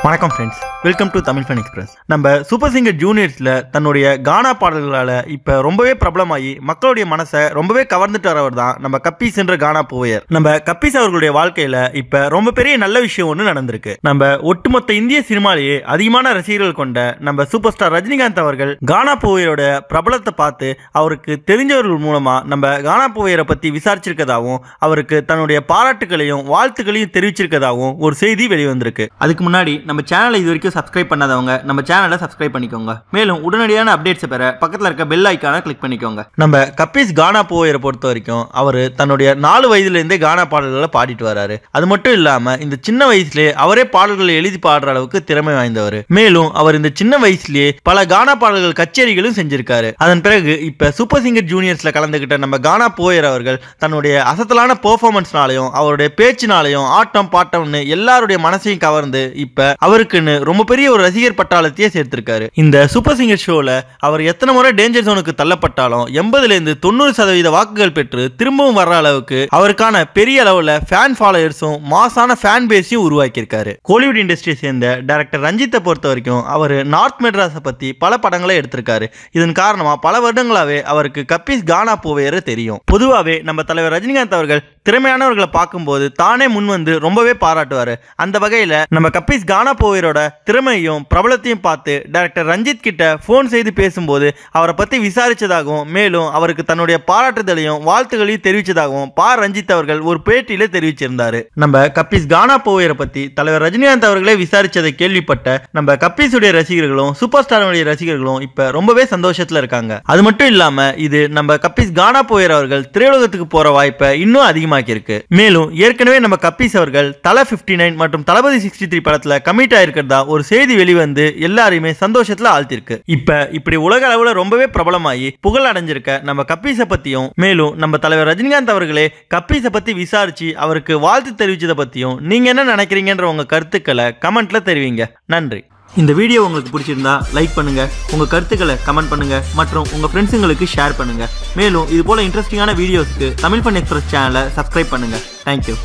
வணக்கம் friends, welcome to Tamil fun express. நம்ம super singer ஜூனியர்ஸில் தன்னுடைய கானா பாடல்களால் இப்போ ரொம்பவே பிரபலமாகி மக்களுடைய மனசை ரொம்பவே கவர்ந்துட்டு வரவர் தான் நம்ம கப்பீஸ் என்ற கானா போவையர். நம்ம கப்பீஸ் அவர்களுடைய வாழ்க்கையில் இப்போ ரொம்ப பெரிய நல்ல விஷயம் ஒன்று நடந்திருக்கு. நம்ம ஒட்டுமொத்த இந்திய சினிமாலேயே அதிகமான ரசிகர்கள் கொண்ட நம்ம சூப்பர் ஸ்டார் ரஜினிகாந்த் அவர்கள் கானா போவையரோட பிரபலத்தை பார்த்து அவருக்கு தெரிஞ்சவர்கள் மூலமாக நம்ம கானா போவையரை பற்றி விசாரிச்சிருக்கதாகவும் அவருக்கு தன்னுடைய பாராட்டுகளையும் வாழ்த்துக்களையும் தெரிவிச்சிருக்கதாகவும் ஒரு செய்தி வெளிவந்திருக்கு. அதுக்கு முன்னாடி நம்ம சேனலை இது வரைக்கும் சப்ஸ்கிரைப் பண்ணாதவங்க நம்ம சேனலை சப்ஸ்கிரைப் பண்ணிக்கோங்க. மேலும் உடனடியான அப்டேட்ஸ் பெற பக்கத்தில் இருக்க பெல் ஐக்கானை கிளிக் பண்ணிக்கோங்க. நம்ம கப்பீஸ் கானா போவையரை பொறுத்த வரைக்கும் அவர் தன்னுடைய 4 வயதுலேருந்தே கானா பாடல்களை பாடிட்டு வராரு. அது மட்டும் இல்லாமல் இந்த சின்ன வயசுலேயே அவரே பாடல்களை எழுதி பாடுற அளவுக்கு திறமை வாய்ந்தவர். மேலும் அவர் இந்த சின்ன வயசுலேயே பல கானா பாடல்கள் கச்சேரிகளும் செஞ்சிருக்காரு. அதன் பிறகு இப்ப சூப்பர் சிங்கர் ஜூனியர்ஸ்ல கலந்துகிட்ட நம்ம கானா போவையர் அவர்கள் தன்னுடைய அசத்தலான பெர்ஃபார்மன்ஸ்னாலையும் அவருடைய பேச்சினாலையும் ஆட்டம் பாட்டம்னு எல்லாருடைய மனசையும் கவர்ந்து இப்ப அவருக்குன்னு ரொம்ப பெரிய ஒரு ரசிகர் பட்டாளத்தையே சேர்த்திருக்காரு. இந்த சூப்பர் சிங்கர் ஷோல அவர் எத்தனை முறை டேஞ்சர் ஜோனுக்கு தள்ளப்பட்டாலும் 80% to 90% வாக்குகள் பெற்று திரும்பவும் வர்ற அளவுக்கு அவருக்கான பெரிய அளவுல ஃபேன் ஃபாலோயர்ஸும் மாசான ஃபேன் பேஸையும் உருவாக்கியிருக்காரு. கோலிவுட் இண்டஸ்ட்ரியை சேர்ந்த டைரக்டர் ரஞ்சித்தை பொறுத்த வரைக்கும் அவர் நார்த் மெட்ராஸை பத்தி பல படங்களை எடுத்திருக்காரு. இதன் காரணமா பல வருடங்களாவே அவருக்கு கப்பீஸ் கானா போவையரை தெரியும். பொதுவாகவே நம்ம தலைவர் ரஜினிகாந்த் அவர்கள் திறமையானவர்களை பார்க்கும்போது தானே முன் வந்து ரொம்பவே பாராட்டுவார். அந்த வகையில் நம்ம கப்பீஸ் கானா போவையரோட திறமையும் பிரபலத்தையும் பார்த்து டைரக்டர் ரஞ்சித் கிட்ட ஃபோன் செய்து பேசும்போது அவரை பற்றி விசாரித்ததாகவும் மேலும் அவருக்கு தன்னுடைய பாராட்டுதலையும் வாழ்த்துக்களையும் தெரிவித்ததாகவும் ரஞ்சித் அவர்கள் ஒரு பேட்டியில தெரிவிச்சிருந்தாரு. நம்ம கப்பீஸ் கானா போவையரை பற்றி தலைவர் ரஜினிகாந்த் அவர்களே விசாரித்ததை கேள்விப்பட்ட நம்ம கப்பீஸுடைய ரசிகர்களும் சூப்பர் ஸ்டாருடைய ரசிகர்களும் இப்போ ரொம்பவே சந்தோஷத்தில் இருக்காங்க. அது மட்டும் இல்லாமல் இது நம்ம கப்பீஸ் கானா போவையர் அவர்கள் திரையுலகத்துக்கு போகிற வாய்ப்பை இன்னும் அதிகமாக இருக்கு. மேலும் ஏற்கனவே நம்ம கப்பீஸ் அவர்கள் தல 59 மற்றும் தளபதி 63 படத்துல கமிட் ஆயிருக்கிறதா ஒரு செய்தி வெளிவந்து எல்லாரையுமே சந்தோஷத்துல ஆழ்த்திருக்கு. இப்படி உலக அளவுல ரொம்பவே பிரபலமாகி புகழ் அடைஞ்சிருக்க நம்ம கப்பீஸை பத்தியும் மேலும் நம்ம தலைவர் ரஜினிகாந்த் அவர்களே கப்பீஸை பத்தி விசாரிச்சு அவருக்கு வாழ்த்து தெரிவிச்சதை பத்தியும் நீங்க என்ன நினைக்கிறீங்கன்ற உங்க கருத்துக்களை கமெண்ட்ல தெரிவிங்க. நன்றி. இந்த வீடியோ உங்களுக்கு பிடிச்சிருந்தா லைக் பண்ணுங்க, உங்க கருத்துக்களை கமெண்ட் பண்ணுங்க மற்றும் உங்க ஃப்ரெண்ட்ஸுங்களுக்கு ஷேர் பண்ணுங்க. மேலும் இது போல இன்ட்ரெஸ்டிங்கான வீடியோஸ்க்கு தமிழ் ஃபன் எக்ஸ்பிரஸ் சேனலை சப்ஸ்கிரைப் பண்ணுங்க. தேங்க்யூ.